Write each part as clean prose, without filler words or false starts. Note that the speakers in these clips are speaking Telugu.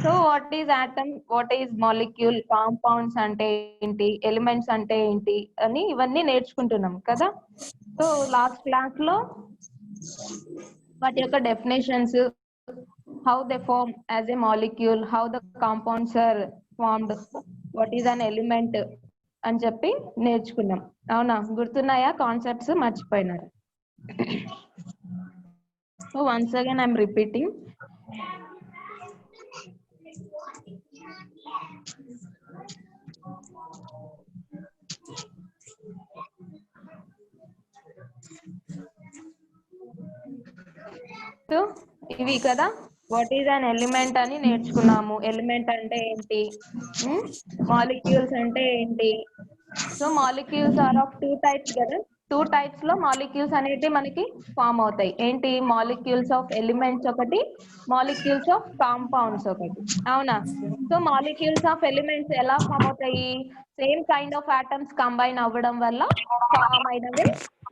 So what is atom, what is molecule, compounds అంటే ఏంటి, ఎలిమెంట్స్ అంటే ఏంటి అని ఇవన్నీ నేర్చుకుంటున్నాం కదా. సో లాస్ట్ క్లాస్ లో వాటి యొక్క definitions, how they form as a molecule, how the compounds are formed, what is an element అని చెప్పి నేర్చుకున్నాం. అవునా, గుర్తున్నాయా కాన్సెప్ట్స్, మర్చిపోయినారు? So once again I'm repeating. So ఇవి కదా వాట్ ఈజ్ అన్ ఎలిమెంట్ అని నేర్చుకున్నాము. ఎలిమెంట్ అంటే ఏంటి, మాలిక్యూల్స్ అంటే ఏంటి. So molecules are of two types కదా. టూ టైప్స్ లో మాలిక్యూల్స్ అనేవి మనకి ఫామ్ అవుతాయి. ఏంటి, మాలిక్యూల్స్ ఆఫ్ ఎలిమెంట్స్ ఒకటి, మాలిక్యూల్స్ ఆఫ్ కాంపౌండ్స్ ఒకటి. అవునా. సో మాలిక్యూల్స్ ఆఫ్ ఎలిమెంట్స్ ఎలా ఫామ్ అవుతాయి, same kind of atoms combine అవ్వడం వల్ల ఫామ్ అయినవి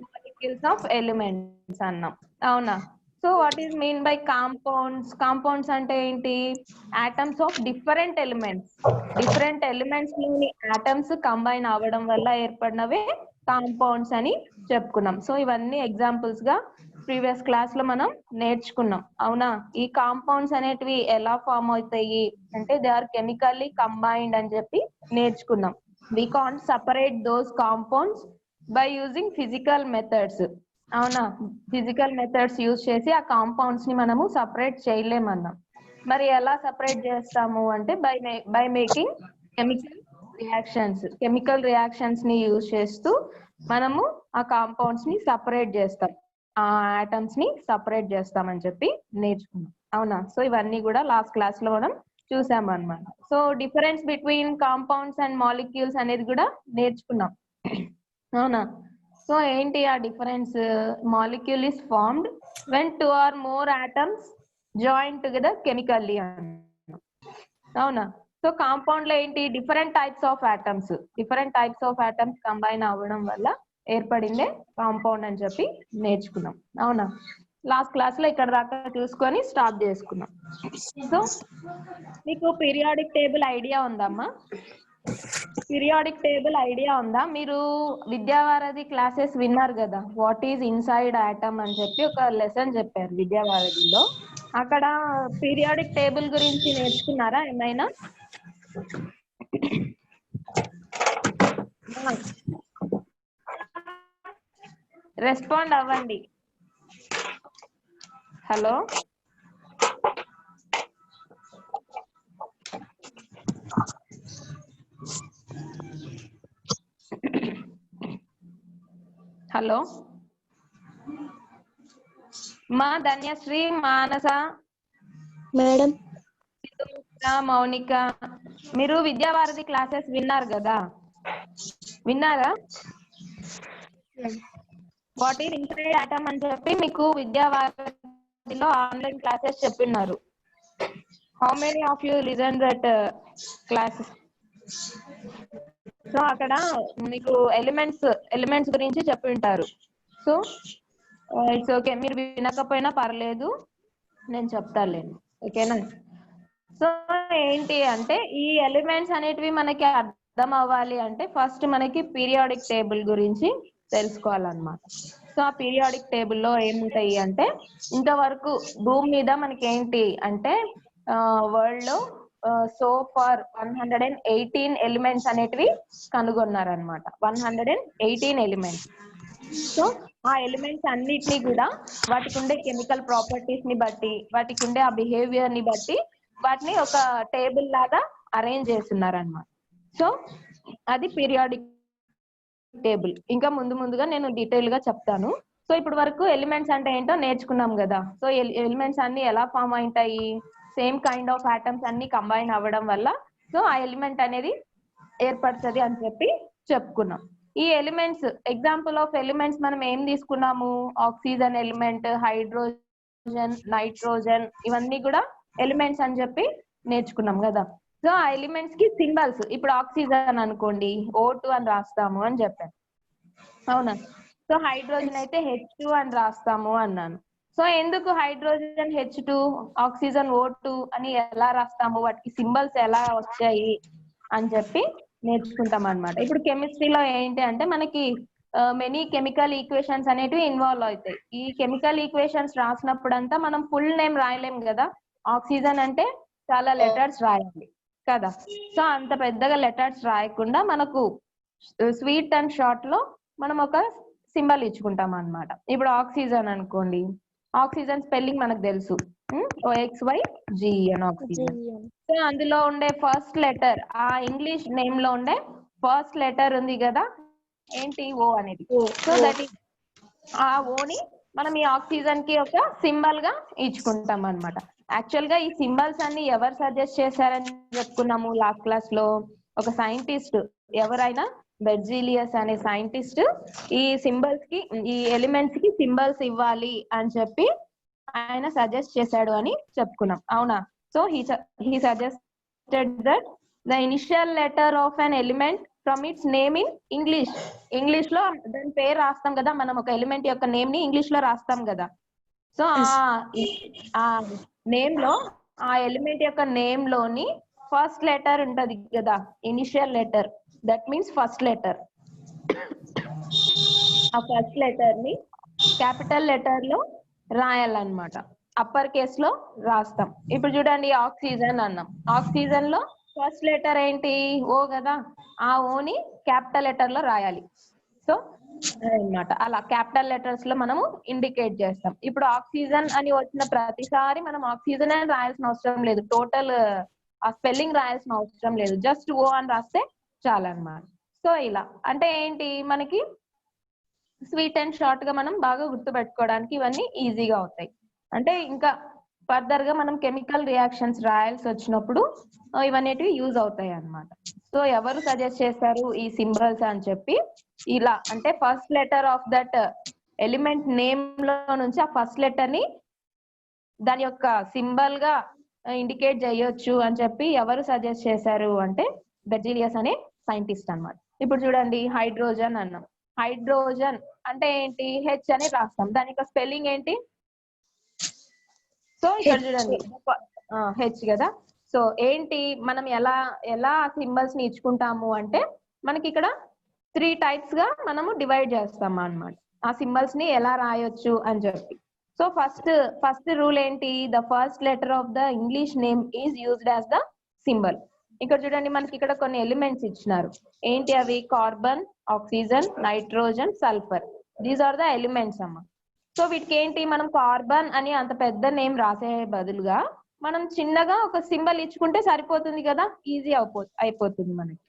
మాలిక్యూల్స్ ఆఫ్ ఎలిమెంట్స్ అన్నాం. అవునా. So what is mean by compounds? Compounds అంటే ఏంటి, atoms of different elements, different elements లోని ఆటమ్స్ కంబైన్ అవ్వడం వల్ల ఏర్పడినవే కాంపౌండ్స్ అని చెప్పుకున్నాం. సో ఇవన్నీ ఎగ్జాంపుల్స్ గా ప్రీవియస్ క్లాస్ లో మనం నేర్చుకున్నాం. అవునా. ఈ కాంపౌండ్స్ అనేటివి ఎలా ఫామ్ అవుతాయి అంటే దే ఆర్ కెమికల్లీ కంబైన్డ్ అని చెప్పి నేర్చుకున్నాం. We can't separate those compounds by using physical methods. అవునా, ఫిజికల్ మెథడ్స్ యూజ్ చేసి ఆ కాంపౌండ్స్ ని మనము సపరేట్ చేయలేమన్నాం. మరి ఎలా సపరేట్ చేస్తాము అంటే by making chemical reactions. Chemical reactions ని యూజ్ చేస్తూ మనము ఆ కాంపౌండ్స్ ని సపరేట్ చేస్తాం, ఆ ఆటమ్స్ ని సపరేట్ చేస్తామని చెప్పి నేర్చుకున్నాం. అవునా. సో ఇవన్నీ కూడా లాస్ట్ క్లాస్ లో మనం చూసాం అన్నమాట. So difference between compounds and molecules అనేది కూడా నేర్చుకున్నాం. అవునా. సో ఏంటి ఆ difference? Molecule is formed when 2 or more atoms join together chemically. అవునా. సో కాంపౌండ్ లో ఏంటి, different types of atoms, different types of atoms combine అవ్వడం వల్ల ఏర్పడిందే కాంపౌండ్ అని చెప్పి నేర్చుకున్నాం. అవునా. లాస్ట్ క్లాస్ లో ఇక్కడ దాకా చూసుకొని స్టాప్ చేసుకున్నాం. సో మీకు పీరియాడిక్ టేబుల్ ఐడియా ఉందమ్మా? పీరియాడిక్ టేబుల్ ఐడియా ఉందా? మీరు విద్యావారధి క్లాసెస్ విన్నారు కదా, వాట్ ఈజ్ ఇన్సైడ్ ఆటమ్ అని చెప్పి ఒక లెసన్ చెప్పారు విద్యావారధిలో. అక్కడ పీరియాడిక్ టేబుల్ గురించి నేర్చుకున్నారా ఏమైనా? రెస్పాండ్ అవ్వండి. హలో. హలో మా ధన్యశ్రీ, మానస మేడం, మౌనిక, మీరు విద్యావారధి క్లాసెస్ విన్నారు కదా, విన్నారా? వాట్ ఈజ్ ఇన్సైడ్ ఆటమ్ అని చెప్పి మీకు విద్యావారధిలో ఆన్లైన్ క్లాసెస్ చెప్పిన్నారు. How many of you listen that classes? So అక్కడ మీకు ఎలిమెంట్స్ గురించి చెప్పి ఉంటారు. సో ఇట్స్ ఓకే, మీరు వినకపోయినా పర్లేదు, నేను చెప్తాలేండి. ఓకేనా. సో ఏంటి అంటే ఈ ఎలిమెంట్స్ అనేటివి మనకి అర్థం అవ్వాలి అంటే ఫస్ట్ మనకి పీరియాడిక్ టేబుల్ గురించి తెలుసుకోవాలన్నమాట. సో ఆ పీరియాడిక్ టేబుల్లో ఏముంటాయి అంటే, ఇంతవరకు భూమి మీద మనకి ఏంటి అంటే వరల్డ్ లో సో ఫార్ 118 ఎలిమెంట్స్ అనేటివి కనుగొన్నారనమాట. 118 ఎలిమెంట్స్. సో ఆ ఎలిమెంట్స్ అన్నిటినీ కూడా వాటికి ఉండే కెమికల్ ప్రాపర్టీస్ ని బట్టి, వాటికి ఉండే ఆ బిహేవియర్ ని బట్టి వాటిని ఒక టేబుల్ లాగా అరేంజ్ చేస్తున్నారనమాట. సో అది పీరియాడిక్ టేబుల్. ఇంకా ముందుగా నేను డీటెయిల్ గా చెప్తాను. సో ఇప్పుడు వరకు ఎలిమెంట్స్ అంటే ఏంటో నేర్చుకున్నాం కదా. సో ఎలిమెంట్స్ అన్ని ఎలా ఫామ్ అవుతాయి, సేమ్ కైండ్ ఆఫ్ ఆటమ్స్ అన్ని కంబైన్ అవ్వడం వల్ల సో ఆ ఎలిమెంట్ అనేది ఏర్పడుతుంది అని చెప్పి చెప్పుకున్నాం. ఈ ఎలిమెంట్స్, ఎగ్జాంపుల్ ఆఫ్ ఎలిమెంట్స్ మనం ఏం తీసుకున్నాము, ఆక్సిజన్ ఎలిమెంట్, హైడ్రోజన్, నైట్రోజన్, ఇవన్నీ కూడా ఎలిమెంట్స్ అని చెప్పి నేర్చుకున్నాం కదా. సో ఆ ఎలిమెంట్స్ కి సింబల్స్, ఇప్పుడు ఆక్సిజన్ అనుకోండి O2 అని రాస్తాము అని చెప్పాను. అవునా. సో హైడ్రోజన్ అయితే H2 అని రాస్తాము అన్నాను. సో ఎందుకు హైడ్రోజన్ H2 ఆక్సిజన్ O2 అని ఎలా రాస్తాము, వాటికి సింబల్స్ ఎలా వచ్చాయి అని చెప్పి నేర్చుకుంటాం అన్నమాట. ఇప్పుడు కెమిస్ట్రీలో ఏంటి అంటే మనకి మెనీ కెమికల్ ఈక్వేషన్స్ అనేటివి ఇన్వాల్వ్ అవుతాయి. ఈ కెమికల్ ఈక్వేషన్స్ రాసినప్పుడంతా మనం ఫుల్ నేమ్ రాయలేం కదా. ఆక్సిజన్ అంటే చాలా లెటర్స్ రాయాలి కదా. సో అంత పెద్దగా లెటర్స్ రాయకుండా మనకు స్వీట్ అండ్ షార్ట్ లో మనం ఒక సింబల్ ఇచ్చుకుంటాం అన్నమాట. ఇప్పుడు ఆక్సిజన్ అనుకోండి, ఆక్సిజన్ స్పెల్లింగ్ మనకు తెలుసు, OXYG అని ఆక్సిజన్. సో అందులో ఉండే ఫస్ట్ లెటర్, ఆ ఇంగ్లీష్ నేమ్ లో ఉండే ఫస్ట్ లెటర్ ఉంది కదా ఏంటి, O అనేది. సో దట్ ఈస్ ఆ ఓని మనం ఈ ఆక్సిజన్ కి ఒక సింబల్ గా ఇచ్చుకుంటాం అన్నమాట. యాక్చువల్ గా ఈ సింబల్స్ అన్ని ఎవరు సజెస్ట్ చేశారని చెప్పుకున్నాము లాస్ట్ క్లాస్ లో. ఒక సైంటిస్ట్, ఎవరైనా బెర్జీలియస్ అనే సైంటిస్ట్ ఈ సింబల్స్ కి, ఈ ఎలిమెంట్స్ కి సింబల్స్ ఇవ్వాలి అని చెప్పి ఆయన సజెస్ట్ చేశాడు అని చెప్పుకున్నాం, అవునా. So he suggested that the initial letter of an element from its name in English. English లో దాని పేరు రాస్తాం కదా మనం, ఒక ఎలిమెంట్ యొక్క నేమ్ ని ఇంగ్లీష్ లో రాస్తాం కదా. సో ఆ నేమ్ లో, ఆ ఎలిమెంట్ యొక్క నేమ్ లోని ఫస్ట్ లెటర్ ఉంటది కదా, initial letter, that means first letter. ఆ ఫస్ట్ లెటర్ ని క్యాపిటల్ లెటర్ లో రాయాలన్నమాట, అప్పర్ కేస్ లో రాస్తాం. ఇప్పుడు చూడండి ఆక్సిజన్ అన్నాం, ఆక్సిజన్ లో ఫస్ట్ లెటర్ ఏంటి, O కదా. ఆ ఓని క్యాపిటల్ లెటర్ లో రాయాలి. సో అన్నమాట, అలా క్యాపిటల్ లెటర్స్ లో మనము ఇండికేట్ చేస్తాం. ఇప్పుడు ఆక్సిజన్ అని వచ్చిన ప్రతిసారి మనం ఆక్సిజన్ అని రాయాల్సిన అవసరం లేదు, టోటల్ ఆ స్పెల్లింగ్ రాయాల్సిన అవసరం లేదు, జస్ట్ O అని రాస్తే చాలన్నమాట. సో ఇలా అంటే ఏంటి, మనకి స్వీట్ అండ్ షార్ట్ గా మనం బాగా గుర్తుపెట్టుకోవడానికి ఇవన్నీ ఈజీగా అవుతాయి. అంటే ఇంకా ఫర్దర్ గా మనం కెమికల్ రియాక్షన్స్ రాయాల్సి వచ్చినప్పుడు ఇవన్నీ యూజ్ అవుతాయి అన్నమాట. సో ఎవరు సజెస్ట్ చేస్తారు ఈ సింబల్స్ అని చెప్పి, ఇలా అంటే first letter of that element name లో నుంచి ఆ ఫస్ట్ లెటర్ ని దాని యొక్క సింబల్ గా ఇండికేట్ చేయొచ్చు అని చెప్పి ఎవరు సజెస్ట్ చేశారు అంటే బెర్జీలియస్ అనే సైంటిస్ట్ అన్నమాట. ఇప్పుడు చూడండి హైడ్రోజన్ అన్నాం, హైడ్రోజన్ అంటే ఏంటి, H అని రాస్తాం, దాని యొక్క స్పెల్లింగ్ ఏంటి. సో ఇక్కడ చూడండి H కదా. సో ఏంటి, మనం ఎలా ఎలా సింబల్స్ ని ఇచ్చుకుంటాము అంటే మనకి ఇక్కడ 3 టైప్స్ గా మనము డివైడ్ చేస్తాం అన్నమాట, ఆ సింబల్స్ ని ఎలా రాయొచ్చు అని చెప్పి. సో ఫస్ట్ రూల్ ఏంటి, the first letter of the English name is used as the symbol. ఇక్కడ చూడండి మనకి ఇక్కడ కొన్ని ఎలిమెంట్స్ ఇచ్చినారు, ఏంటి అవి, carbon, oxygen, nitrogen, sulphur. These are the elements అమ్మా. సో వీటికి ఏంటి, మనం కార్బన్ అని అంత పెద్ద నేమ్ రాసే బదులుగా మనం చిన్నగా ఒక సింబల్ ఇచ్చుకుంటే సరిపోతుంది కదా, ఈజీ అయిపోతుంది మనకి.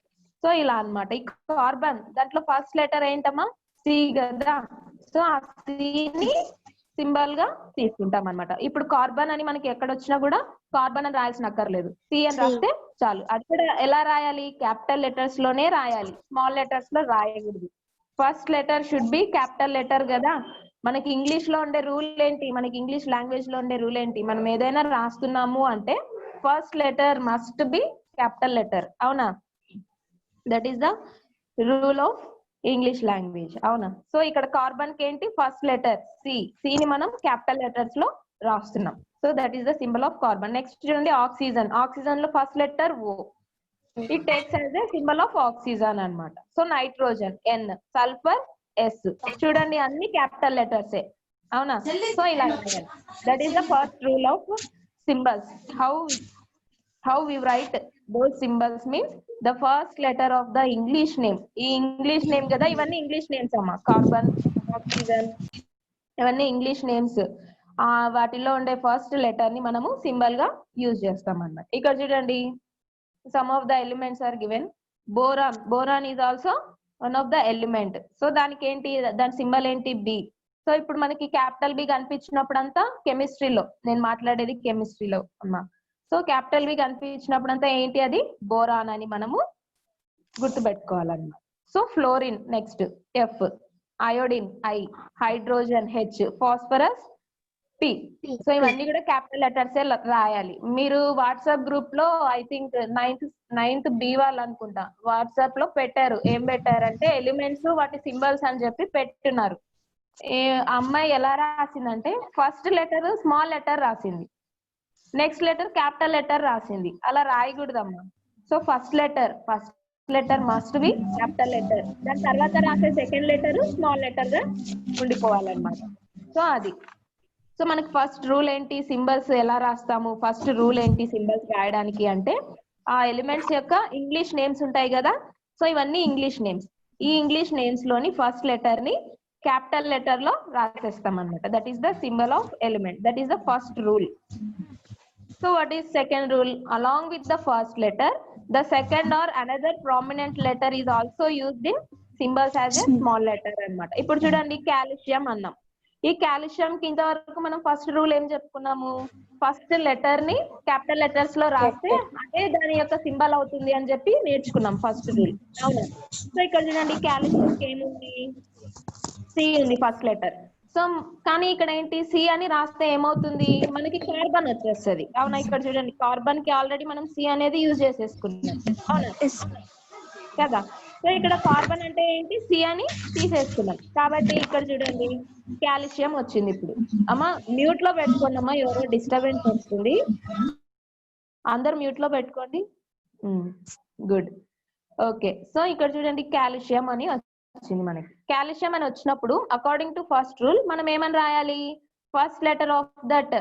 సో ఇలా అన్నమాట. ఈ కార్బన్ దాంట్లో ఫస్ట్ లెటర్ ఏంటమ్మా, C కదా. సో ఆ సిని సింబల్ గా తీసుకుంటాం అన్నమాట. ఇప్పుడు కార్బన్ అని మనకి ఎక్కడ వచ్చినా కూడా కార్బన్ అని రాయాల్సిన అక్కర్లేదు, C అని రాస్తే చాలు. అది కూడా ఎలా రాయాలి, క్యాపిటల్ లెటర్స్ లోనే రాయాలి, స్మాల్ లెటర్స్ లో రాయకూడదు. First letter should be capital letter కదా. మనకి ఇంగ్లీష్ లో ఉండే రూల్ ఏంటి, మనకి ఇంగ్లీష్ లాంగ్వేజ్ లో ఉండే రూల్ ఏంటి, మనం ఏదైనా రాస్తున్నాము అంటే first letter must be capital letter, అవునా. That is the rule of English language, అవునా. సో ఇక్కడ కార్బన్ కి ఏంటి, ఫస్ట్ లెటర్ సి ని మనం క్యాపిటల్ లెటర్స్ లో రాస్తున్నాం. So that is the symbol of carbon. Next చూడండి ఆక్సిజన్, ఆక్సిజన్ లో first letter O, it takes as a symbol of oxygen అన్నమాట. So nitrogen N, sulphur S. చూడండి అన్ని క్యాపిటల్ లెటర్స్, అవునా. సో ఇలా రాయాలి. That is the first rule of symbols. How we write those symbols means the first letter of the English name. ఈ ఇంగ్లీష్ నేమ్ కదా, ఇవన్నీ ఇంగ్లీష్ నేమ్స్ అమ్మా, కార్బన్, ఆక్సిజన్, ఇవన్నీ ఇంగ్లీష్ నేమ్స్. వాటిలో ఉండే ఫస్ట్ లెటర్ ని మనము సింబల్ గా యూజ్ చేస్తాం అన్నమాట. ఇక్కడ చూడండి some of the elements are given. boron is also one of the element. So దానికి ఏంటి, దాని సింబల్ ఏంటి, B. సో ఇప్పుడు మనకి క్యాపిటల్ B కనిపించినప్పుడు అంతా కెమిస్ట్రీలో, నేను మాట్లాడేది కెమిస్ట్రీలో అమ్మా. సో క్యాపిటల్ B కనిపించినప్పుడు అంతా ఏంటి, అది బోరాన్ అని మనము గుర్తుపెట్టుకోవాలన్నమాట. So fluorine next F, iodine I, hydrogen H, phosphorus P. So ఇవన్నీ కూడా క్యాపిటల్ లెటర్స్ రాయాలి. మీరు వాట్సాప్ గ్రూప్ లో ఐ థింక్ నైన్త్ B వాళ్ళు అనుకుంటా వాట్సాప్ లో పెట్టారు, ఏం పెట్టారంటే ఎలిమెంట్స్ వాటి సింబల్స్ అని చెప్పి పెట్టున్నారు. అమ్మాయి ఎలా రాసిందంటే ఫస్ట్ లెటర్ స్మాల్ లెటర్ రాసింది, నెక్స్ట్ లెటర్ క్యాపిటల్ లెటర్ రాసింది. అలా రాయకూడదమ్మా. So first letter must be capital letter, దాని తర్వాత రాసే సెకండ్ లెటర్ స్మాల్ లెటర్ గా ఉండిపోవాలన్నమాట. సో అది. సో మనకి ఫస్ట్ రూల్ ఏంటి, సింబల్స్ ఎలా రాస్తాము, ఫస్ట్ రూల్ ఏంటి సింబల్స్ రాయడానికి అంటే ఆ ఎలిమెంట్స్ యొక్క ఇంగ్లీష్ నేమ్స్ ఉంటాయి కదా. సో ఇవన్నీ ఇంగ్లీష్ నేమ్స్. ఈ ఇంగ్లీష్ నేమ్స్ లోని ఫస్ట్ లెటర్ ని క్యాపిటల్ లెటర్ లో రాసేస్తాం అనమాట. That is the symbol of element. That is the first rule. So what is second rule? Along with the first letter, the second or another prominent letter is also used in symbols as a small letter అన్నమాట. ఇప్పుడు చూడండి కాల్షియం అన్నాం. ఈ కాల్షియం కి ఇంతవరకు మనం ఫస్ట్ రూల్ ఏం చెప్పుకున్నాము, ఫస్ట్ లెటర్ ని క్యాపిటల్ లెటర్స్ లో రాస్తే అదే దాని యొక్క సింబల్ అవుతుంది అని చెప్పి నేర్చుకున్నాం ఫస్ట్ రూల్. అవునా? సో ఇక్కడ చూడండి కాల్షియం కి ఏముంది, సి ఉంది ఫస్ట్ లెటర్. సో కానీ ఇక్కడ ఏంటి, సి అని రాస్తే ఏమవుతుంది, మనకి కార్బన్ వచ్చేస్తుంది. అవునా? ఇక్కడ చూడండి కార్బన్ కి ఆల్రెడీ మనం సి అనేది యూజ్ చేసేసుకున్నాం. అవునా కదా? సో ఇక్కడ కార్బన్ అంటే ఏంటి, సి అని తీసేసుకున్నాం. కాబట్టి ఇక్కడ చూడండి కాల్షియం వచ్చింది. ఇప్పుడు అమ్మా మ్యూట్ లో పెట్టుకోండి అమ్మా, ఎవరో డిస్టర్బెన్స్ వస్తుంది. అందరు మ్యూట్ లో పెట్టుకోండి. గుడ్. ఓకే. సో ఇక్కడ చూడండి కాల్షియం అని వచ్చింది మనకి. కాల్షియం అని వచ్చినప్పుడు అకార్డింగ్ టు ఫస్ట్ రూల్ మనం ఏమని రాయాలి, first letter of that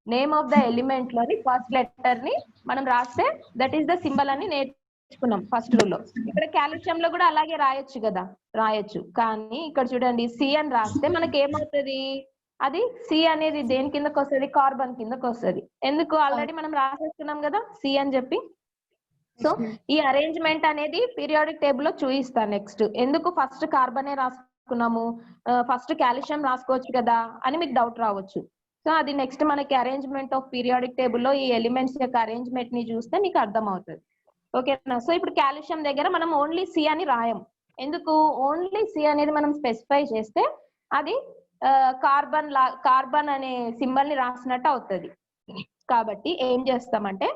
name of the element లోని ఫస్ట్ లెటర్ ని మనం రాస్తే దట్ ఈస్ ద సింబల్ అని నేర్చుకున్నాం ఫస్ట్ రూల్ లో. ఇక్కడ కాల్షియం లో కూడా అలాగే రాయొచ్చు కదా, రాయొచ్చు. కానీ ఇక్కడ చూడండి సి అని రాస్తే మనకి ఏమవుతుంది, అది సి అనేది దేని కిందకి వస్తుంది, కార్బన్ కిందకి వస్తుంది. ఎందుకు, ఆల్రెడీ మనం రాసేస్తున్నాం కదా సి అని చెప్పి. సో ఈ అరేంజ్మెంట్ అనేది పీరియాడిక్ టేబుల్ లో చూపిస్తాను నెక్స్ట్. ఎందుకు ఫస్ట్ కార్బనే రాసుకున్నాము, ఫస్ట్ కాల్షియం రాసుకోవచ్చు కదా అని మీకు డౌట్ రావచ్చు. సో అది నెక్స్ట్ మనకి అరేంజ్మెంట్ ఆఫ్ పీరియాడిక్ టేబుల్ లో ఈ ఎలిమెంట్స్ యొక్క అరేంజ్మెంట్ ని చూస్తే మీకు అర్థం అవుతుంది. ఓకేనా? సో ఇప్పుడు కాల్షియం దగ్గర మనం ఓన్లీ సి అని రాయం. ఎందుకు, ఓన్లీ సి అనేది మనం స్పెసిఫై చేస్తే అది కార్బన్ అనే సింబల్ ని రాసినట్టు అవుతుంది. కాబట్టి ఏం చేస్తామంటే,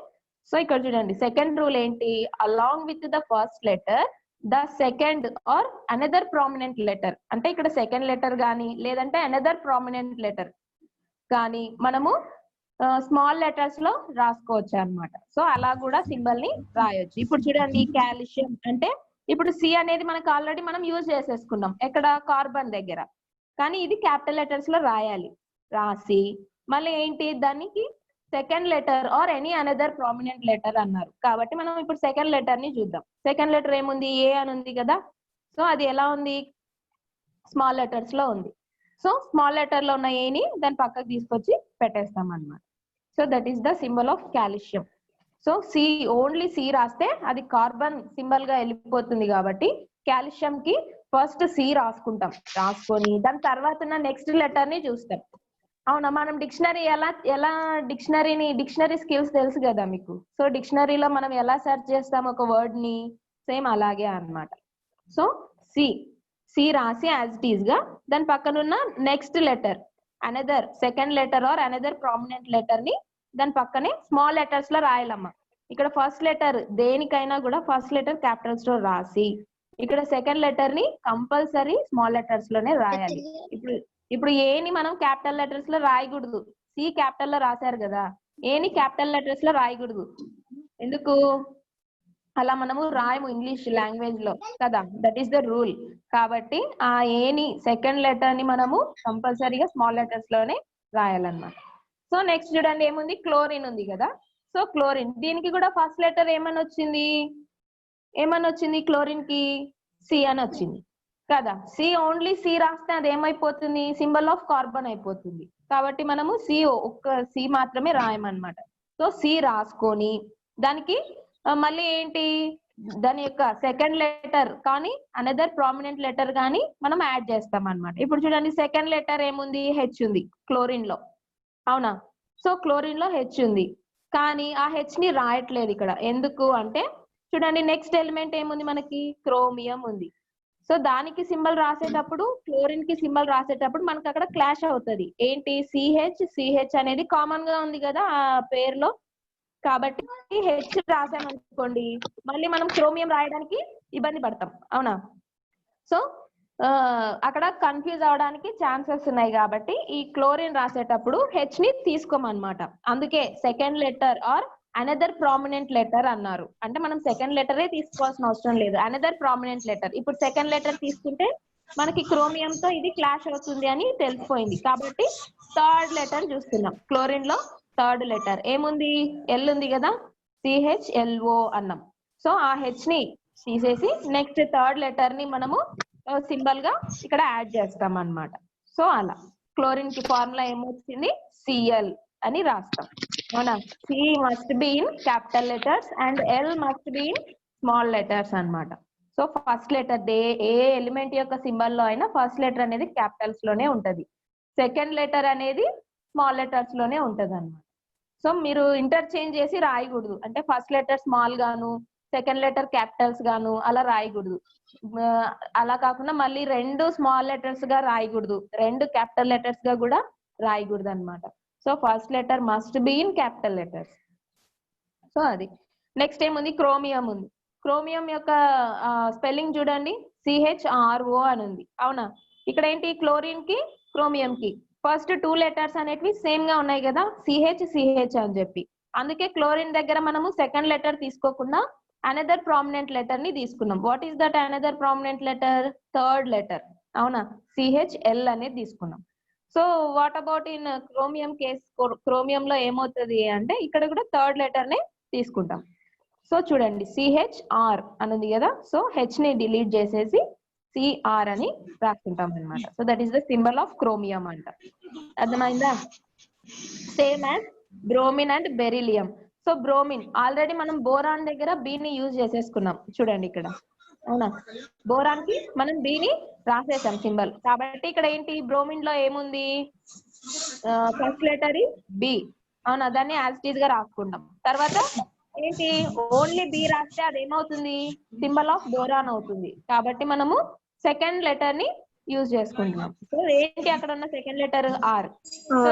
సో ఇక్కడ చూడండి సెకండ్ రూల్ ఏంటి, along with the first letter the second or another prominent letter, అంటే ఇక్కడ సెకండ్ లెటర్ కానీ లేదంటే అనదర్ ప్రామినెంట్ లెటర్ కానీ మనము స్మాల్ లెటర్స్ లో రాసుకోవచ్చు అన్నమాట. సో అలా కూడా సింబల్ ని రాయొచ్చు. ఇప్పుడు చూడండి కాల్షియం అంటే ఇప్పుడు సి అనేది మనకు ఆల్రెడీ మనం యూజ్ చేసేసుకున్నాం ఎక్కడ, కార్బన్ దగ్గర. కానీ ఇది క్యాపిటల్ లెటర్స్ లో రాయాలి. రాసి మళ్ళీ ఏంటి, దానికి second letter or any another prominent letter అన్నారు. కాబట్టి మనం ఇప్పుడు సెకండ్ లెటర్ ని చూద్దాం. సెకండ్ లెటర్ ఏముంది, ఏ అని ఉంది కదా. సో అది ఎలా ఉంది, స్మాల్ లెటర్స్ లో ఉంది. సో స్మాల్ లెటర్ లో ఉన్న ఏని దాని పక్కకు తీసుకొచ్చి పెట్టేస్తాం అన్నమాట. So that is the symbol of calcium. So C, only C రాస్తే అది కార్బన్ సింబల్ గా వెళ్ళిపోతుంది. కాబట్టి కాల్షియం కి ఫస్ట్ సి రాసుకుంటాం, రాసుకొని దాని తర్వాత నెక్స్ట్ లెటర్ ని చూస్తాం. అవునా? మనం డిక్షనరీ ఎలా డిక్షనరీ స్కిల్స్ తెలుసు కదా మీకు. సో డిక్షనరీలో మనం ఎలా సెర్చ్ చేస్తాం ఒక వర్డ్ ని, సేమ్ అలాగే అన్నమాట. సో సి రాసి యాజ్ ఇట్ ఈస్ గా దాని పక్కనున్న next letter another second letter or another prominent letter ని దాని పక్కనే స్మాల్ లెటర్స్ లో రాయాలమ్మా. ఇక్కడ ఫస్ట్ లెటర్ దేనికైనా కూడా ఫస్ట్ లెటర్ క్యాపిటల్స్ లో రాసి ఇక్కడ సెకండ్ లెటర్ ని కంపల్సరీ స్మాల్ లెటర్స్ లోనే రాయాలి. ఇప్పుడు ఏని మనం క్యాపిటల్ లెటర్స్ లో రాయకూడదు. సి క్యాపిటల్ లో రాశారు కదా, ఏని క్యాపిటల్ లెటర్స్ లో రాయకూడదు. ఎందుకు, అలా మనము రాయము ఇంగ్లీష్ లాంగ్వేజ్ లో కదా. That is the rule. కాబట్టి ఆ ఏని సెకండ్ లెటర్ ని మనము కంపల్సరీగా స్మాల్ లెటర్స్ లోనే రాయాలన్నమాట. సో నెక్స్ట్ చూడండి ఏముంది, క్లోరిన్ ఉంది కదా. సో క్లోరిన్, దీనికి కూడా ఫస్ట్ లెటర్ ఏమని వచ్చింది, క్లోరిన్ కి సి అని వచ్చింది కదా. సి, ఓన్లీ సి రాస్తే అది ఏమైపోతుంది, సింబల్ ఆఫ్ కార్బన్ అయిపోతుంది. కాబట్టి మనము సి, ఒక్క సి మాత్రమే రాయమన్నమాట. సో సి రాసుకొని దానికి మళ్ళీ ఏంటి, దాని యొక్క సెకండ్ లెటర్ కానీ అనదర్ ప్రామినెంట్ లెటర్ కానీ మనం యాడ్ చేస్తాం అన్నమాట. ఇప్పుడు చూడండి సెకండ్ లెటర్ ఏముంది, హెచ్ ఉంది క్లోరిన్ లో. అవునా? సో క్లోరిన్ లో హెచ్ ఉంది, కానీ ఆ హెచ్ ని రాయట్లేదు ఇక్కడ. ఎందుకు అంటే చూడండి నెక్స్ట్ ఎలిమెంట్ ఏముంది మనకి, క్రోమియం ఉంది. సో దానికి సింబల్ రాసేటప్పుడు, క్లోరిన్ కి సింబల్ రాసేటప్పుడు మనకి అక్కడ క్లాష్ అవుతుంది. ఏంటి, సిహెచ్ అనేది కామన్ గా ఉంది కదా ఆ పేరులో. కాబట్టి హెచ్ రాసామనుకోండి మళ్ళీ మనం క్రోమియం రాయడానికి ఇబ్బంది పడతాం. అవునా? సో అక్కడ కన్ఫ్యూజ్ అవడానికి ఛాన్సెస్ ఉన్నాయి కాబట్టి ఈ క్లోరిన్ రాసేటప్పుడు హెచ్ ని తీసుకోమన్నమాట. అందుకే second letter or another prominent letter అన్నారు. అంటే మనం సెకండ్ లెటరే తీసుకోవాల్సిన అవసరం లేదు, అనదర్ ప్రామినెంట్ లెటర్. ఇప్పుడు సెకండ్ లెటర్ తీసుకుంటే మనకి క్రోమియం తో ఇది క్లాష్ అవుతుంది అని తెలిసిపోయింది కాబట్టి థర్డ్ లెటర్ చూస్తున్నాం. క్లోరిన్ లో థర్డ్ లెటర్ ఏముంది, ఎల్ ఉంది కదా, CHLO అన్నాం. సో ఆ హెచ్ ని తీసేసి నెక్స్ట్ థర్డ్ లెటర్ ని మనము సింబల్ గా ఇక్కడ యాడ్ చేస్తాం అన్నమాట. సో అలా క్లోరిన్ కి ఫార్ములా ఏమొచ్చింది, Cl అని రాస్తాం. అవునా, C must be in capital letters and L must be in small letters అన్నమాట. సో ఫస్ట్ లెటర్ ఏ ఎలిమెంట్ యొక్క సింబల్ లో అయినా ఫస్ట్ లెటర్ అనేది క్యాపిటల్స్ లోనే ఉంటది, సెకండ్ లెటర్ అనేది స్మాల్ లెటర్స్ లోనే ఉంటది అన్నమాట. సో మీరు ఇంటర్చేంజ్ చేసి రాయకూడదు, అంటే ఫస్ట్ లెటర్ స్మాల్ గాను సెకండ్ లెటర్ క్యాపిటల్స్ గాను అలా రాయకూడదు. అలా కాకుండా మళ్ళీ రెండు స్మాల్ లెటర్స్ గా రాయకూడదు, రెండు క్యాపిటల్ లెటర్స్ గా కూడా రాయకూడదు అన్నమాట. So first letter must be in capital letters. So అది నెక్స్ట్ ఏముంది, క్రోమియం ఉంది. క్రోమియం యొక్క స్పెల్లింగ్ చూడండి, CHRO అని ఉంది. అవునా, ఇక్కడ ఏంటి క్లోరిన్ కి క్రోమియం కి ఫస్ట్ టూ లెటర్స్ అనేటివి సేమ్ గా ఉన్నాయి కదా, CH అని చెప్పి. అందుకే క్లోరిన్ దగ్గర మనము సెకండ్ లెటర్ తీసుకోకుండా అనదర్ ప్రామినెంట్ లెటర్ ని తీసుకున్నాం. What is that another prominent letter, third letter. అవునా, CHL అనేది తీసుకున్నాం. So what about in chromium case, chromium లో ఏమవుతుంది అంటే ఇక్కడ కూడా థర్డ్ లెటర్ నే తీసుకుంటాం. సో చూడండి CHR అనేది కదా, సో హెచ్ ని డిలీట్ చేసేసి CR అని రాసుకుంటాం అనమాట. So that is the symbol of chromium అంట. అర్థమైందా? Same as bromine and beryllium. So bromine already మనం బోరాన్ దగ్గర B ని యూజ్ చేసేసుకున్నాం చూడండి ఇక్కడ. అవునా, బోరాన్ కి మనం B ని రాసేసాం సింబల్. కాబట్టి ఇక్కడ ఏంటి బ్రోమిన్ లో ఏముంది, ఫస్ట్ లెటర్ B. అవునా, దాన్ని యాజ్ ఇట్ ఈజ్ గా రాసుకుంటాం. తర్వాత ఏంటి, ఓన్లీ B రాస్తే అదేమవుతుంది, సింబల్ ఆఫ్ బోరాన్ అవుతుంది. కాబట్టి మనము సెకండ్ లెటర్ ని యూజ్ చేసుకుంటున్నాం. సో ఏంటి అక్కడ ఉన్న second letter R. So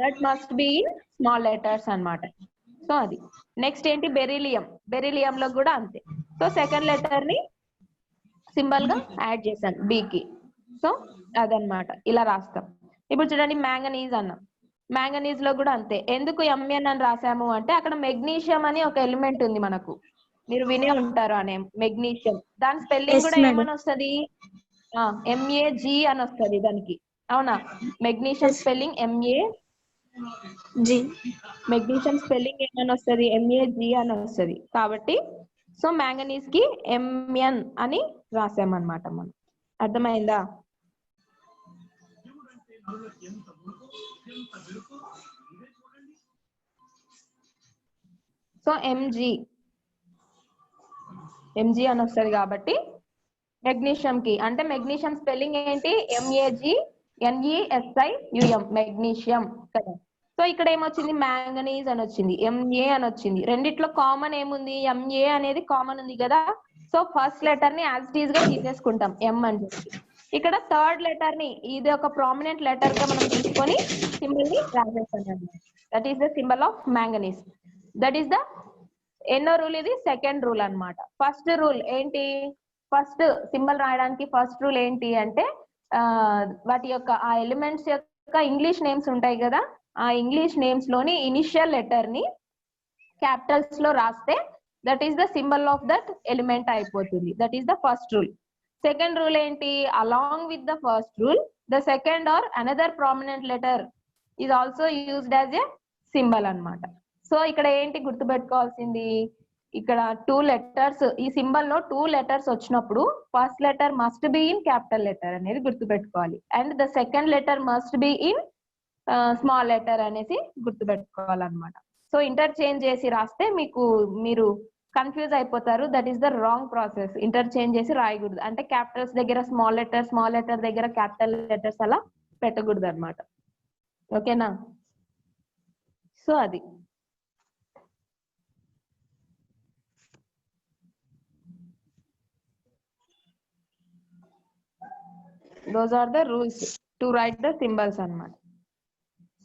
that must be in small letters అన్నమాట. సో అది నెక్స్ట్ ఏంటి, బెరిలియం. బెరిలియం లో కూడా అంతే. సో సెకండ్ లెటర్ ని సింబల్ గా యాడ్ చేశాను B కి. సో అదనమాట, ఇలా రాస్తాం. ఇప్పుడు చూడండి మ్యాంగనీస్ అన్నాం. మ్యాంగనీస్ లో కూడా అంతే. ఎందుకు Mn అని రాసాము అంటే అక్కడ మెగ్నీషియం అని ఒక ఎలిమెంట్ ఉంది మనకు, మీరు వినే ఉంటారు అనే మెగ్నీషియం. దాని స్పెల్లింగ్ కూడా ఏమని వస్తుంది, MAG అని వస్తుంది దానికి. అవునా, magnesium spelling MAG, magnesium spelling ఏమని వస్తుంది, MAG అని వస్తుంది. కాబట్టి సో మ్యాంగనీస్ కి Mn అని రాసామన్నమాట మనం. అర్థమైందా? సో MG అని వస్తుంది కాబట్టి మెగ్నీషియం కి, అంటే మెగ్నీషియం స్పెల్లింగ్ ఏంటి, MAGNESIUM, మెగ్నీషియం కదా. సో ఇక్కడ ఏమొచ్చింది, మ్యాంగనీస్ అని వచ్చింది, MA అని వచ్చింది. రెండిట్లో కామన్ ఏముంది, MA అనేది కామన్ ఉంది కదా. సో ఫస్ట్ లెటర్ ని యాజ్ ఇట్ ఈజ్ గా తీసేసుకుంటాం M అని చెప్పి. ఇక్కడ థర్డ్ లెటర్ ని, ఇది ఒక ప్రామినెంట్ లెటర్ గా మనం తీసుకొని సింబల్ ని రాసేస్తాం. That is the symbol of manganese. That is the ఎన్నో రూల్, ఇది సెకండ్ రూల్ అన్నమాట. ఫస్ట్ రూల్ ఏంటి, ఫస్ట్ సింబల్ రాయడానికి ఫస్ట్ రూల్ ఏంటి అంటే వాటి యొక్క ఆ ఎలిమెంట్స్ యొక్క ఇంగ్లీష్ నేమ్స్ ఉంటాయి కదా, ఆ ఇంగ్లీష్ నేమ్స్ లోని ఇనిషియల్ లెటర్ ని క్యాపిటల్స్ లో రాస్తే that is the symbol of that element అయిపోతుంది. That is the first rule. Second rule ఏంటి, along with the first rule the second or another prominent letter is also used as a symbol అన్నమాట. సో ఇక్కడ ఏంటి గుర్తుపెట్టుకోవాల్సింది, ఇక్కడ టూ లెటర్స్, ఈ సింబల్ లో టూ లెటర్స్ వచ్చినప్పుడు first letter must be in capital letter అనేది గుర్తుపెట్టుకోవాలి, and the second letter must be in small letter అనేసి గుర్తుపెట్టుకోవాలన్నమాట. సో ఇంటర్చేంజ్ చేసి రాస్తే మీరు కన్ఫ్యూజ్ అయిపోతారు. That is the wrong process. Interchange చేసి రాయకూడదు, అంటే క్యాపిటల్స్ దగ్గర స్మాల్ లెటర్ దగ్గర క్యాపిటల్ లెటర్స్ అలా పెట్టకూడదు అనమాట. ఓకేనా? సో అది those are the rules to write the symbols అన్నమాట.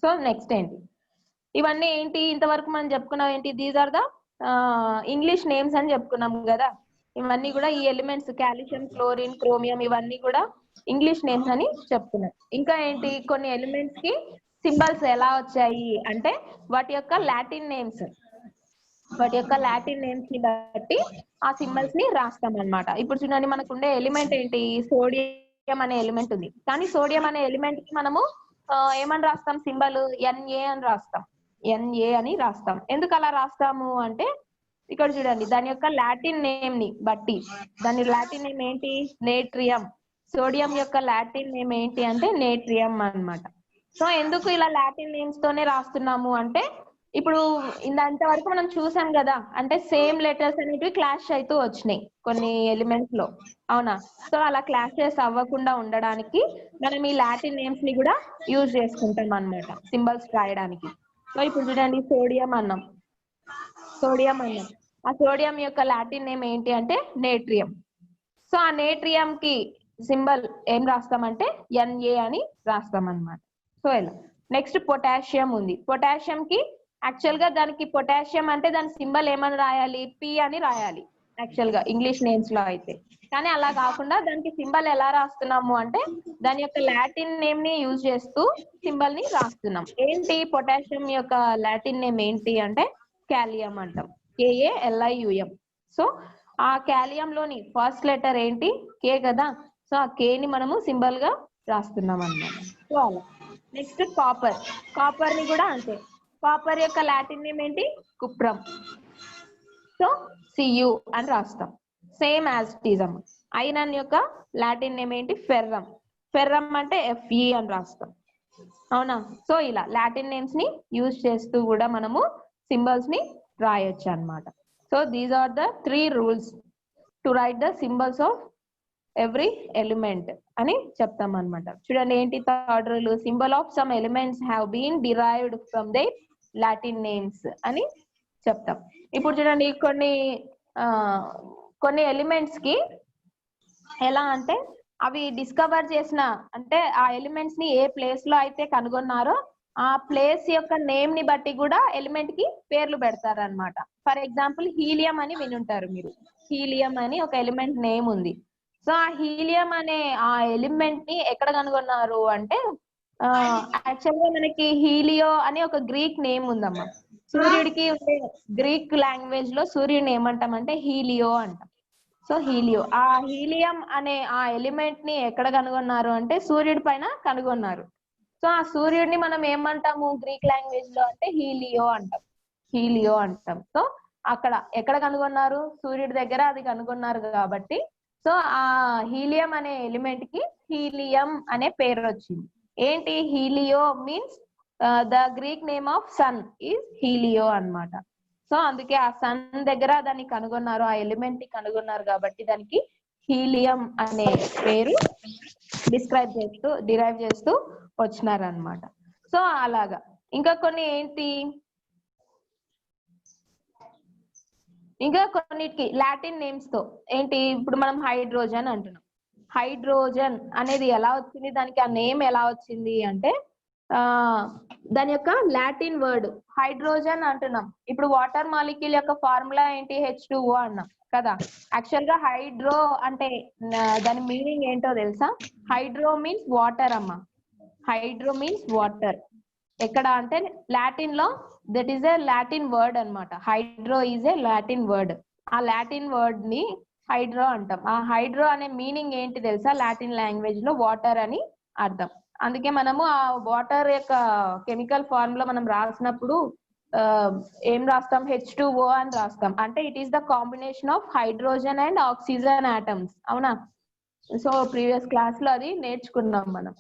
సో నెక్స్ట్ ఏంటి, ఇవన్నీ ఏంటి ఇంతవరకు మనం చెప్పుకున్నాం ఏంటి, these are the English names అని చెప్పుకున్నాం కదా. ఇవన్నీ కూడా ఈ ఎలిమెంట్స్ కాల్షియం, క్లోరిన్, క్రోమియం ఇవన్నీ కూడా ఇంగ్లీష్ నేమ్స్ అని చెప్తున్నాం. ఇంకా ఏంటి, కొన్ని ఎలిమెంట్స్ కి సింబల్స్ ఎలా వచ్చాయి అంటే వాటి యొక్క లాటిన్ నేమ్స్ ని బట్టి ఆ సింబల్స్ ని రాస్తాం అన్నమాట. ఇప్పుడు చూడండి, మనకు ఉండే ఎలిమెంట్ ఏంటి, సోడియం అనే ఎలిమెంట్ ఉంది. కానీ సోడియం అనే ఎలిమెంట్ కి మనము ఏమని రాస్తాం, సింబల్ Na అని రాస్తాం. Na అని రాస్తాం. ఎందుకు అలా రాస్తాము అంటే ఇక్కడ చూడండి, దాని యొక్క లాటిన్ నేమ్ ని బట్టి, దాని లాటిన్ నేమ్ ఏంటి, నేట్రియం. సోడియం యొక్క లాటిన్ నేమ్ ఏంటి అంటే నేట్రియం అన్నమాట. సో ఎందుకు ఇలా లాటిన్ నేమ్స్ తోనే రాస్తున్నాము అంటే, ఇప్పుడు ఇంత వరకు మనం చూసాం కదా, అంటే సేమ్ లెటర్స్ అనేటివి క్లాష్ అవుతూ వచ్చినాయి కొన్ని ఎలిమెంట్స్ లో, అవునా. సో అలా క్లాషెస్ అవ్వకుండా ఉండడానికి మనం ఈ లాటిన్ నేమ్స్ ని కూడా యూజ్ చేసుకుంటాం అన్నమాట సింబల్స్ రాయడానికి. సో ఇప్పుడు చూడండి, సోడియం అన్నాం. ఆ సోడియం యొక్క లాటిన్ నేమ్ ఏంటి అంటే నేట్రియం. సో ఆ నేట్రియం కి సింబల్ ఏం రాస్తామంటే Na అని రాస్తాం అన్నమాట. సో ఇలా నెక్స్ట్ పొటాషియం ఉంది. పొటాషియం కి యాక్చువల్ గా దానికి పొటాషియం అంటే దాని సింబల్ ఏమని రాయాలి, P అని రాయాలి యాక్చువల్ గా ఇంగ్లీష్ నేమ్స్ లో అయితే. కానీ అలా కాకుండా దానికి సింబల్ ఎలా రాస్తున్నాము అంటే దాని యొక్క లాటిన్ నేమ్ ని యూజ్ చేస్తూ సింబల్ ని రాస్తున్నాం. ఏంటి పొటాషియం యొక్క లాటిన్ నేమ్ ఏంటి అంటే కాలియం అంటాం, KALIUM. సో ఆ కాలియం లోని ఫస్ట్ లెటర్ ఏంటి, కే కదా. సో ఆ కే ని మనము సింబల్ గా రాస్తున్నాం అన్నమాట. సో అలా నెక్స్ట్ కాపర్ ని కూడా అంతే. కాపర్ యొక్క లాటిన్ నేమ్ ఏంటి, కుప్రం. సో Cu అని రాస్తాం, సేమ్ యాజ్ టీజం. ఐరన్ యొక్క లాటిన్ నేమ్ ఏంటి, ఫెర్రం అంటే Fe అని రాస్తాం, అవునా. సో ఇలా లాటిన్ నేమ్స్ ని యూజ్ చేస్తూ కూడా మనము సింబల్స్ ని రాయొచ్చు అన్నమాట. So these are the 3 rules to write the symbols of every element అని చెప్తాం అన్నమాట. చూడండి ఏంటి third rule, symbol of some elements have been derived from the Latin names అని చెప్తాం. ఇప్పుడు చూడండి, కొన్ని ఎలిమెంట్స్ కి ఎలా అంటే అవి డిస్కవర్ చేసిన, అంటే ఆ ఎలిమెంట్స్ ని ఏ ప్లేస్ లో అయితే కనుగొన్నారో ఆ ప్లేస్ యొక్క నేమ్ ని బట్టి కూడా ఎలిమెంట్ కి పేర్లు పెడతారు అనమాట. ఫర్ ఎగ్జాంపుల్ హీలియం అని వినుంటారు మీరు. హీలియం అని ఒక ఎలిమెంట్ నేమ్ ఉంది. సో ఆ హీలియం అనే ఆ ఎలిమెంట్ ని ఎక్కడ కనుగొన్నారు అంటే యాక్చువల్ గా మనకి హీలియో అని ఒక గ్రీక్ నేమ్ ఉందమ్మా. సూర్యుడికి ఉండే గ్రీక్ లాంగ్వేజ్ లో సూర్యుడిని ఏమంటామంటే హీలియో అంటాం. సో హీలియో, ఆ హీలియం అనే ఆ ఎలిమెంట్ ని ఎక్కడ కనుగొన్నారు అంటే సూర్యుడి పైన కనుగొన్నారు. సో ఆ సూర్యుడిని మనం ఏమంటాము గ్రీక్ లాంగ్వేజ్ లో అంటే హీలియో అంటాం. సో అక్కడ ఎక్కడ కనుగొన్నారు, సూర్యుడి దగ్గర అది కనుగొన్నారు కాబట్టి సో ఆ హీలియం అనే ఎలిమెంట్ కి హీలియం అనే పేరు వచ్చింది. ఏంటి, helio means the Greek name of sun is helio అన్నమాట. సో అందుకే ఆ సన్ దగ్గర దాన్ని కనుగొన్నారు, ఆ ఎలిమెంట్ ని కనుగొన్నారు కాబట్టి దానికి హీలియం అనే పేరు డిరైవ్ చేస్తూ వచ్చినారనమాట. సో అలాగా ఇంకా కొన్నిటికి లాటిన్ నేమ్స్ తో ఏంటి, ఇప్పుడు మనం హైడ్రోజన్ అంటున్నాం. హైడ్రోజన్ అనేది ఎలా వచ్చింది, దానికి ఆ నేమ్ ఎలా వచ్చింది అంటే దాని యొక్క లాటిన్ వర్డ్ హైడ్రోజన్ అంటున్నాం. ఇప్పుడు వాటర్ మాలిక్యూల్ యొక్క ఫార్ములా ఏంటి, H2O అన్నాం కదా. యాక్చువల్ గా హైడ్రో అంటే దాని మీనింగ్ ఏంటో తెలుసా, హైడ్రో మీన్స్ వాటర్ అమ్మా. Hydro means water. ఎక్కడ అంటే లాటిన్ లో that is a Latin word అన్నమాట. Hydro is a Latin word. ఆ లాటిన్ వర్డ్ ని హైడ్రో అంటాం. ఆ హైడ్రో అనే మీనింగ్ ఏంటి తెలుసా, లాటిన్ లాంగ్వేజ్ లో వాటర్ అని అర్థం. అందుకే మనము ఆ వాటర్ యొక్క కెమికల్ ఫార్ములా మనం రాసినప్పుడు ఏం రాస్తాం, H2O అని రాస్తాం. అంటే it is the combination of hydrogen and oxygen atoms, అవునా. సో ప్రీవియస్ క్లాస్ లో అది నేర్చుకున్నాం మనం.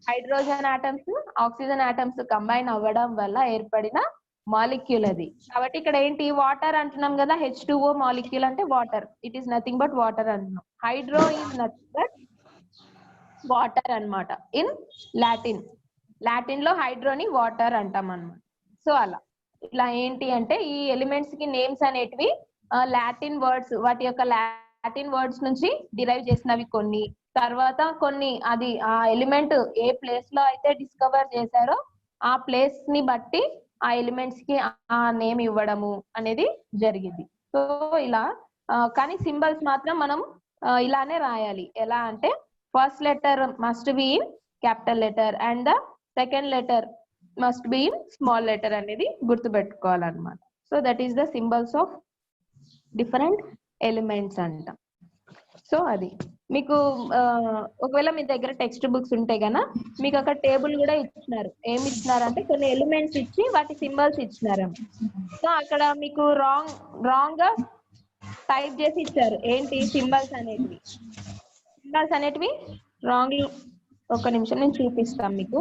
Hydrogen atoms oxygen atoms combine అవ్వడం వల్ల ఏర్పడిన మాలిక్యూల్ అది. కాబట్టి ఇక్కడ ఏంటి, వాటర్ అంటున్నాం కదా, H2O మాలిక్యూల్ అంటే water. It is nothing but water అంటున్నాం. Hydro is nothing but water అన్నమాట. ఇన్ లాటిన్ లో హైడ్రోని వాటర్ అంటాం అన్నమాట. సో అలా ఇలా ఏంటి అంటే ఈ ఎలిమెంట్స్ కి నేమ్స్ అనేటివి లాటిన్ వర్డ్స్, వాటి యొక్క లాటిన్ వర్డ్స్ నుంచి డిరైవ్ చేసినవి కొన్ని. తర్వాత కొన్ని అది ఆ ఎలిమెంట్ ఏ ప్లేస్ లో అయితే డిస్కవర్ చేశారో ఆ ప్లేస్ ని బట్టి ఆ ఎలిమెంట్స్ కి ఆ నేమ్ ఇవ్వడము అనేది జరిగింది. సో ఇలా కానీ సింబల్స్ మాత్రం మనం ఇలానే రాయాలి. ఎలా అంటే first letter must be in capital letter and the second letter must be in small letter అనేది గుర్తుపెట్టుకోవాలన్నమాట. So that is the symbols of different elements అంట. సో అది మీకు ఒకవేళ మీ దగ్గర టెక్స్ట్ బుక్స్ ఉంటే గనా మీకు అక్కడ టేబుల్ కూడా ఇచ్చినారు. ఏమి ఇచ్చినారంటే కొన్ని ఎలిమెంట్స్ ఇచ్చి వాటి సింబల్స్ ఇచ్చినారు. సో అక్కడ మీకు రాంగ్ గా టైప్ చేసి ఇచ్చారు. ఏంటి సింబల్స్ అనేటివి రాంగ్. ఒక నిమిషం నేను చూపిస్తాను మీకు.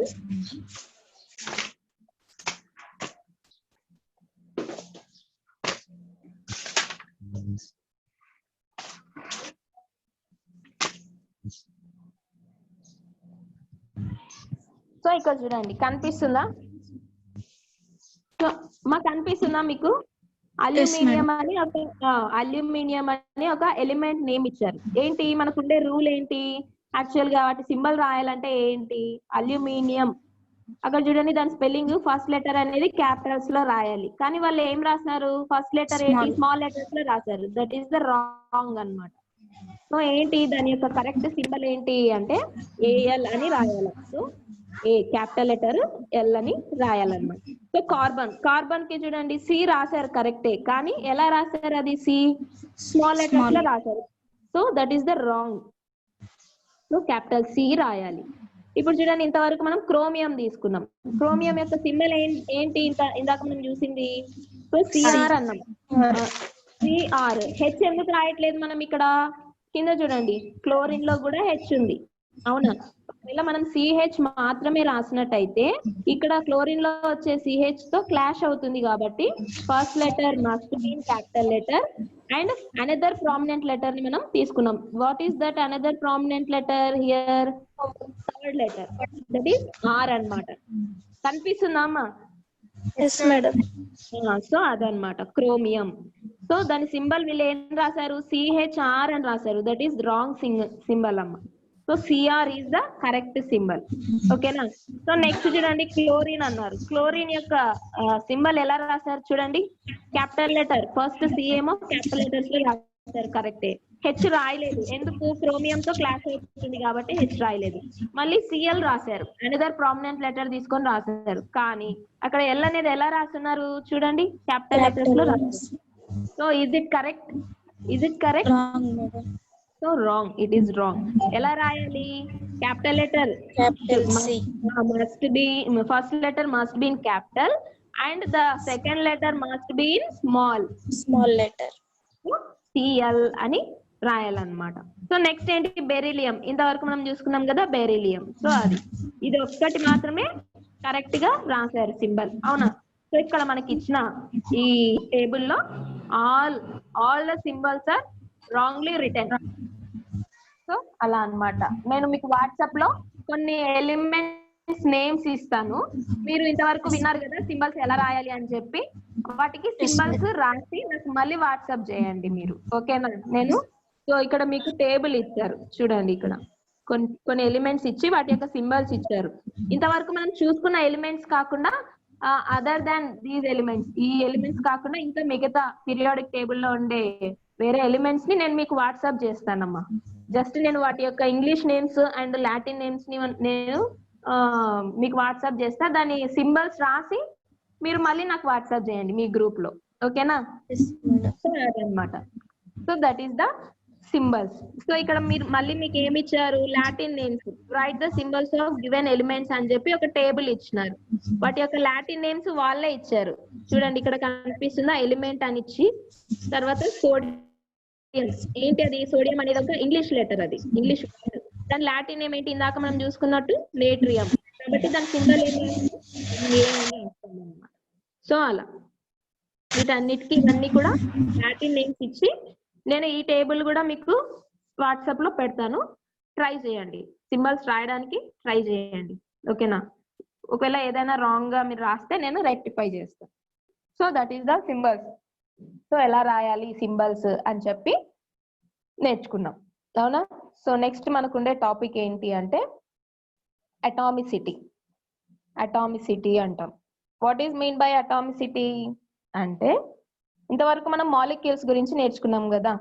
సో ఇక్కడ చూడండి, కనిపిస్తుందా? మాకు కనిపిస్తుందా మీకు? అల్యూమినియం అని ఒక ఎలిమెంట్ నేమ్ ఇచ్చారు. ఏంటి మనకుండే రూల్ ఏంటి? యాక్చువల్ గా వాటి సింబల్ రాయాలంటే ఏంటి? అల్యూమినియం. అక్కడ చూడండి దాని స్పెల్లింగ్ ఫస్ట్ లెటర్ అనేది క్యాపిటల్స్ లో రాయాలి. కానీ వాళ్ళు ఏం రాసినారు? ఫస్ట్ లెటర్ ఏంటి? స్మాల్ లెటర్స్ లో రాశారు. దట్ ఈస్ ద రాంగ్ అన్నమాట. సో ఏంటి దాని యొక్క కరెక్ట్ సింబల్ ఏంటి అంటే ఏఎల్ అని రాయాలి. సో ఏ క్యాపిటల్ లెటర్ ఎల్ అని రాయాలన్నమాట. సో కార్బన్ కి చూడండి సి రాశారు కరెక్టే, కానీ ఎలా రాశారు? అది సి స్మాల్ లెటర్స్ లో రాశారు. So that is the wrong. So capital C రాయాలి. ఇప్పుడు చూడండి, ఇంతవరకు మనం క్రోమియం తీసుకున్నాం. క్రోమియం యొక్క సింబల్ ఏంటి? ఇందాక మనం చూసింది సో సిఆర్ అన్నాం. సిఆర్. హెచ్ ఎందుకు రాయట్లేదు మనం ఇక్కడ? కింద చూడండి క్లోరిన్ లో కూడా హెచ్ ఉంది, అవునా? ఒకవేళ మనం సిహెచ్ మాత్రమే రాసినట్టయితే ఇక్కడ క్లోరిన్ లో వచ్చే సిహెచ్ తో క్లాష్ అవుతుంది. కాబట్టి first letter must be in capital letter and another prominent letter ని మనం తీసుకున్నాం. What is that another prominent letter here? Third letter, that is R అన్నమాట. కనిపిస్తుందా అమ్మా? సో అదనమాట క్రోమియం. సో దాని సింబల్ వీళ్ళు ఏం రాశారు? సిహెచ్ఆర్ అని రాశారు. దట్ ఈస్ రాంగ్ సింబల్ అమ్మ. So CR is the correct symbol. ఓకేనా? సో నెక్స్ట్ చూడండి, క్లోరిన్ అన్నారు. క్లోరిన్ యొక్క సింబల్ ఎలా రాశారు చూడండి, క్యాపిటల్ లెటర్. ఫస్ట్ సి ఏమో క్యాపిటల్ లెటర్స్ లో రాశారు, కరెక్టే. హెచ్ రాయలేదు, ఎందుకు? క్రోమియం తో క్లాస్ అవుతుంది కాబట్టి హెచ్ రాయలేదు. మళ్ళీ సిఎల్ రాశారు, అనదర్ ప్రామినెంట్ లెటర్ తీసుకొని రాశారు. కానీ అక్కడ ఎల్ అనేది ఎలా రాస్తున్నారు చూడండి, క్యాపిటల్ లెటర్స్ లో రాశారు. So is it correct? So wrong, it is wrong. ఎలా రాయాలి? Capital letter must B, first letter must be in capital and the second letter must be in small letter. CL అని రాయాలన్నమాట. సో నెక్స్ట్ ఏంటి? బెరిలియం. ఇంతవరకు మనం చూసుకున్నాం కదా బెరిలియం. సో ఇది ఒక్కటి మాత్రమే కరెక్ట్ గా రాశారు సింబల్, అవునా? సో ఇక్కడ మనకి ఇచ్చిన ఈ టేబుల్లో all the symbols are wrongly written. So అలా అన్నమాట. నేను మీకు వాట్సాప్ లో కొన్ని ఎలిమెంట్స్ నేమ్స్ ఇస్తాను. మీరు ఇంతవరకు విన్నారు కదా సింబల్స్ ఎలా రాయాలి అని చెప్పి. వాటికి సింబల్స్ రాసి నాకు మళ్ళీ వాట్సాప్ చేయండి మీరు, ఓకేనా? సో ఇక్కడ మీకు టేబుల్ ఇచ్చారు చూడండి, ఇక్కడ కొన్ని ఎలిమెంట్స్ ఇచ్చి వాటి యొక్క సింబల్స్ ఇచ్చారు. ఇంతవరకు మనం చూసుకున్న ఎలిమెంట్స్ కాకుండా అదర్ దాన్ దీస్ ఎలిమెంట్స్, ఈ ఎలిమెంట్స్ కాకుండా ఇంకా మిగతా పీరియాడిక్ టేబుల్ లో ఉండే వేరే ఎలిమెంట్స్ ని నేను మీకు వాట్సాప్ చేస్తానమ్మా. జస్ట్ నేను వాటి యొక్క English names and Latin names ని నేను మీకు వాట్సాప్ చేస్తా. దాని సింబల్స్ రాసి మీరు మళ్ళీ నాకు వాట్సాప్ చేయండి మీ గ్రూప్ లో, ఓకేనా? అదనమాట. So that is the symbols. So ఇక్కడ మీరు మళ్ళీ మీకు ఏమి ఇచ్చారు? Latin names, right the symbols of given elements అని చెప్పి ఒక టేబుల్ ఇచ్చినారు. వాటి యొక్క లాటిన్ నేమ్స్ వాళ్ళే ఇచ్చారు. చూడండి ఇక్కడ కనిపిస్తుందా? ఎలిమెంట్ అని ఇచ్చి తర్వాత సోడియం. ఏంటి అది? సోడియం అనేది ఒక ఇంగ్లీష్ లెటర్, అది ఇంగ్లీష్. దాని లాటిన్ నేమ్ ఏంటి? ఇందాక మనం చూసుకున్నట్టు నేట్రియం. కాబట్టి దాని సింబల్ ఏంటి? సో అలా వీటన్నిటికీ ఇవన్నీ కూడా లాటిన్ నేమ్స్ ఇచ్చి నేను ఈ టేబుల్ కూడా మీకు వాట్సాప్ లో పెడతాను. ట్రై చేయండి, సింబల్స్ రాయడానికి ట్రై చేయండి, ఓకేనా? ఒకవేళ ఏదైనా రాంగ్ గా మీరు రాస్తే నేను రెక్టిఫై చేస్తాను. So that is the symbols. So ఎలా రాయాలి సింబల్స్ అని చెప్పి నేర్చుకున్నాం, అవునా? సో నెక్స్ట్ మనకుండే టాపిక్ ఏంటి అంటే అటామిసిటీ. అటామిసిటీ అంటాం. What is mean by atomicity అంటే ఇంతవరకు మనం మాలిక్యూల్స్ గురించి నేర్చుకున్నాం కదా.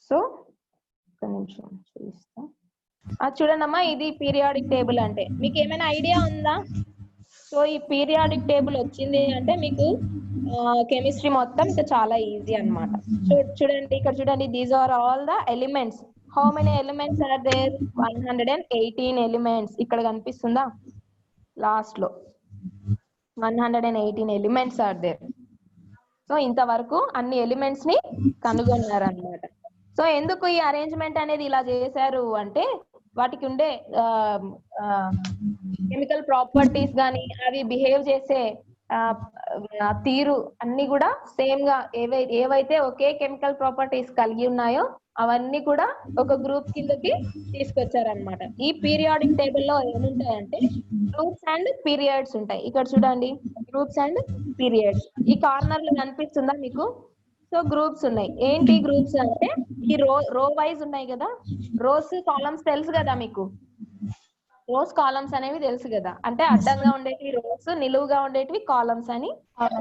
సో ఒక నిమిషం చూపిస్తా. చూడండి అమ్మా, ఇది పీరియాడిక్ టేబుల్ అంటే మీకు ఏమైనా ఐడియా ఉందా? సో ఈ పీరియాడిక్ టేబుల్ వచ్చింది అంటే మీకు కెమిస్ట్రీ మొత్తం ఇంకా చాలా ఈజీ అన్నమాట. చూడండి ఇక్కడ చూడండి, these are all the elements. How many elements are there? 118 elements. ఇక్కడ కనిపిస్తుందా లాస్ట్ లో? 118 ఎలిమెంట్స్ ఆర్ దేర్. సో ఇంతవరకు అన్ని ఎలిమెంట్స్ ని కనుగొన్నారన్నమాట. సో ఎందుకు ఈ అరేంజ్మెంట్ అనేది ఇలా చేశారు అంటే వాటికి ఉండే కెమికల్ ప్రాపర్టీస్ కానీ అవి బిహేవ్ చేసే తీరు అన్ని కూడా సేమ్ గా ఏవైతే ఒకే కెమికల్ ప్రాపర్టీస్ కలిగి ఉన్నాయో అవన్నీ కూడా ఒక గ్రూప్ కిందకి తీసుకొచ్చారనమాట. ఈ పీరియాడిక్ టేబుల్ లో ఏముంటాయంటే గ్రూప్స్ అండ్ పీరియడ్స్ ఉంటాయి. ఇక్కడ చూడండి, గ్రూప్స్ అండ్ పీరియడ్స్. ఈ కార్నర్ లో కనిపిస్తుందా మీకు? సో గ్రూప్స్ ఉన్నాయి. ఏంటి గ్రూప్స్ అంటే ఈ రో వైజ్ ఉన్నాయి కదా, రోస్ కాలమ్స్ తెలుసు కదా మీకు. రోస్ కాలమ్స్ అనేవి తెలుసు కదా, అంటే అడ్డంగా ఉండేటివి రోస్, నిలువుగా ఉండేటివి కాలమ్స్ అని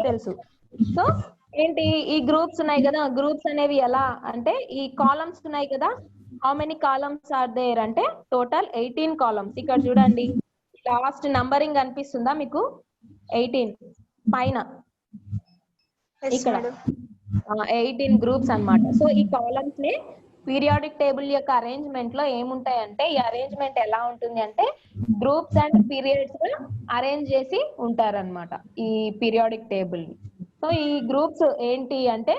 తెలుసు. సో ఏంటి ఈ గ్రూప్స్ ఉన్నాయి కదా, గ్రూప్స్ అనేవి ఎలా అంటే ఈ కాలమ్స్ ఉన్నాయి కదా, how many columns are there అంటే టోటల్ 18 కాలమ్స్. ఇక్కడ చూడండి లాస్ట్ నంబరింగ్ కనిపిస్తుందా మీకు? 18 పైన ఇక్కడ 18 గ్రూప్స్ అన్నమాట. సో ఈ కాలమ్స్ ని పీరియాడిక్ టేబుల్ యొక్క అరేంజ్మెంట్ లో ఏముంటాయంటే, ఈ అరేంజ్మెంట్ ఎలా ఉంటుంది అంటే గ్రూప్స్ అండ్ పీరియడ్స్ గా అరేంజ్ చేసి ఉంటారన్నమాట ఈ పీరియాడిక్ టేబుల్ ని. సో ఈ గ్రూప్స్ ఏంటి అంటే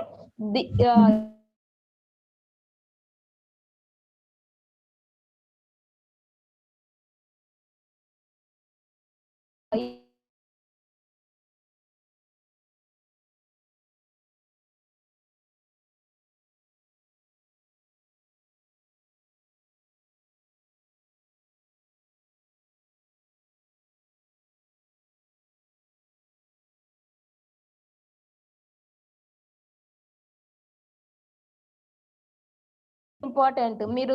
ఇంపార్టెంట్. మీరు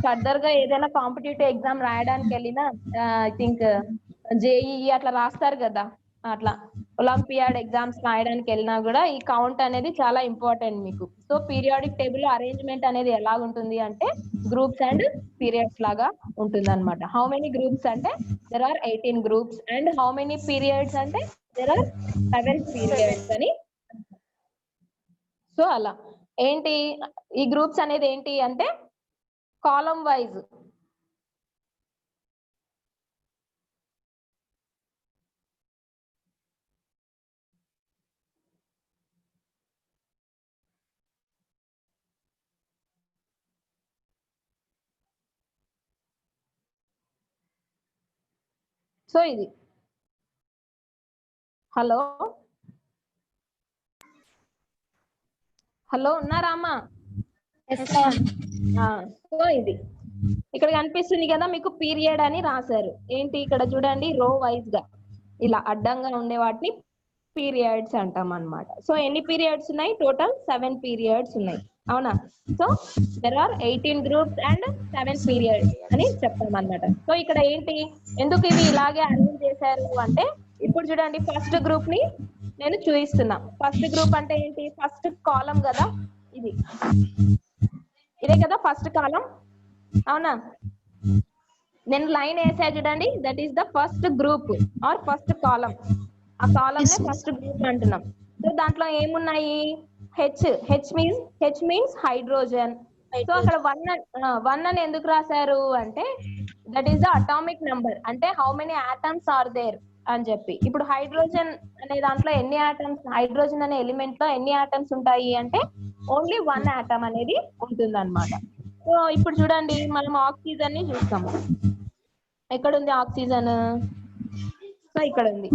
ఫర్దర్ గా ఏదైనా కాంపిటేటివ్ ఎగ్జామ్ రాయడానికి వెళ్ళినా ఐ థింక్ జేఈఈ అట్లా రాస్తారు కదా, అట్లా ఒలింపియాడ్ ఎగ్జామ్స్ రాయడానికి వెళ్ళినా కూడా ఈ కౌంట్ అనేది చాలా ఇంపార్టెంట్ మీకు. సో పీరియాడిక్ టేబుల్ అరేంజ్మెంట్ అనేది ఎలా ఉంటుంది అంటే గ్రూప్స్ అండ్ పీరియడ్స్ లాగా ఉంటుంది అనమాట. హౌ మెనీ గ్రూప్స్ అంటే there are 18 groups and how many periods అంటే దెర్ ఆర్ 7 పీరియడ్స్ అని. సో అలా ఏంటి ఈ గ్రూప్స్ అనేది ఏంటి అంటే కాలమ్ వైజ్. సో ఇది హలో హలో ఉన్నారా అమ్మా? సో ఇది ఇక్కడ కనిపిస్తుంది కదా మీకు, పీరియడ్ అని రాశారు. ఏంటి ఇక్కడ చూడండి, రో వైజ్ గా ఇలా అడ్డంగా ఉండే వాటిని పీరియడ్స్ అంటాం అన్నమాట. సో ఎన్ని పీరియడ్స్ ఉన్నాయి? టోటల్ 7 పీరియడ్స్ ఉన్నాయి, అవునా? So there are 18 groups and 7 periods అని చెప్తాం అన్నమాట. సో ఇక్కడ ఏంటి, ఎందుకు ఇవి ఇలాగే అరేంజ్ చేశారు అంటే ఇప్పుడు చూడండి, ఫస్ట్ గ్రూప్ ని నేను చూపిస్తున్నా. ఫస్ట్ గ్రూప్ అంటే ఏంటి? ఫస్ట్ కాలం కదా ఇది, ఇదే కదా ఫస్ట్ కాలం, అవునా? నేను లైన్ వేసా చూడండి, that is the first group or first column. ఆ కాలం నే ఫస్ట్ గ్రూప్ అంటున్నాం. సో దాంట్లో ఏమున్నాయి? H means hydrogen. సో అక్కడ 1 అని ఎందుకు రాశారు అంటే that is the atomic number, అంటే how many atoms are there అని చెప్పి. ఇప్పుడు హైడ్రోజన్ అనే దాంట్లో ఎన్ని ఆటమ్స్, హైడ్రోజన్ అనే ఎలిమెంట్ లో ఎన్ని ఆటమ్స్ ఉంటాయి అంటే ఓన్లీ 1 ఆటమ్ అనేది ఉంటుంది అనమాట. సో ఇప్పుడు చూడండి, మనం ఆక్సిజన్ ని చూస్తాము. ఎక్కడ ఉంది ఆక్సిజన్? సో ఇక్కడ ఉంది.